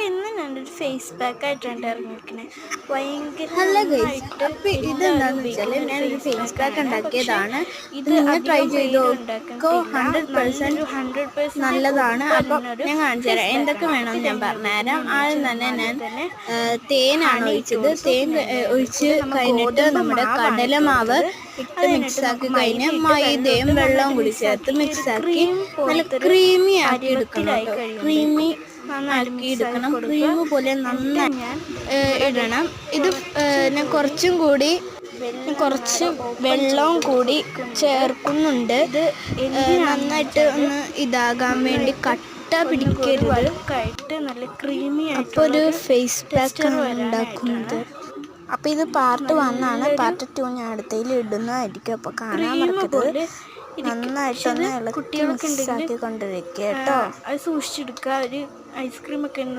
ഇന്ന് ഞാനൊരു face pack ആയിട്ടാണ് ഇറങ്ങിയിരിക്കണേ. ഭയങ്കര ഹലോ ഗൈസ്, നന്നായിട്ട് അപ്പോൾ എല്ലാവരും ഇതെന്താണെന്ന് വെച്ചാൽ ഉപയോഗിക്കുന്ന ഒരു ഞാനൊരു ഫേസ് ഫേസ് പാക്ക് പാക്കാണ്. പക്ഷേ ഉണ്ടാക്കിയതാണ്. ഇത് നിങ്ങൾ ട്രൈ അധികം ചെയ്ത് പേരും നോക്കോ, ഉണ്ടാക്കുന്നില്ല. 100% നല്ലൊരു 100% നല്ലതാണ്. ഉറപ്പ് അപ്പം വരുന്നൊരു ഞാൻ കാണിച്ചു ഫേസ് തരാം എന്തൊക്കെ പാക്കാണ്. അപ്പോൾ വേണമെന്ന് ഞാൻ ഇതെങ്ങനെ പറഞ്ഞുതരാം. ഉപയോഗിക്കുന്നത് ആദ്യം വെച്ചാൽ തന്നെ നമ്മൾ ഞാൻ ആദ്യം തന്നെ തേനാണ് ഹണി ഇട്ട് ഒഴിച്ചത്. കൊടുത്തു. തേൻ പിന്നെ അതിൻ്റെ ഇടയിൽ ഒഴിച്ച് കൂടെ നമ്മൾ കഴിഞ്ഞിട്ട് ഗോതമ്പ് നമ്മുടെ മാവാണ് ഇട്ട് കടലമാവ് കൊടുത്തത്. ഇട്ട് അത് കഴിഞ്ഞിട്ട് മിക്സാക്കി നമുക്ക് കഴിഞ്ഞ് മൈദയിട്ട് മൈദയും വെള്ളമിട്ട് വെള്ളവും നന്നായിട്ട് കൂടി ചേർത്ത് മിക്സാക്കിയിട്ട് ഒരു മിക്സാക്കി ക്രീം നല്ല പോലത്തെ ഒരു ക്രീമി ആക്കി എടുക്കണം പരുവത്തിലായി കേട്ടോ. കഴിയുമ്പോഴേക്കും ക്രീമി നന്നായിട്ട് ആക്കി മിക്സാക്കി എടുക്കണം. കൊടുക്കുക. ക്രീം പോലെ എന്നിട്ട് നന്നായി ഞാൻ ഇവിടെ ഇടണം. ഇത് ഞാൻ കുറച്ചും കൂടി കുറച്ച് വെള്ളം ഓപ്പൺ വെള്ളവും ചെയ്ത് കൂടി കൊടുക്കുന്നുണ്ട്. ചേർക്കുന്നുണ്ട്. ഇത് എന്തിനാണെന്ന് നന്നായിട്ട് വെച്ചാൽ ഒന്ന് ഇതാകാൻ വേണ്ടി കട്ട ഒന്നുകൂടി പിടിക്കരുത്. വഴുക്കായിട്ട് നല്ല ക്രീമി അപ്പോൾ ഒരു ആയിട്ടുള്ളൊരു ഫേസ് ടെക്സ്ചർ പാക്കാണ് ഉണ്ടാക്കുന്നത്. വരാനായിട്ടാണ്. അപ്പോൾ ഇത് പാർട്ട് 1 ആണ്. നല്ലൊരു പാർട്ട് 2 ഞാൻ അടുത്തതിൽ ഇടുന്നതായിരിക്കും. അപ്പോൾ കാണാൻ ക്രീം മറക്കരുത്. പോലെ ഇരിക്കും. പക്ഷെ ഇത് നന്നായിട്ടൊന്ന് ഇളക്കി കുട്ടികൾക്ക് ഉണ്ടെങ്കിൽ മിക്സാക്കി കൊണ്ടിരിക്കുക കേട്ടോ. അത് സൂക്ഷിച്ചെടുക്കുക. ഒരു ഐസ്ക്രീമൊക്കെ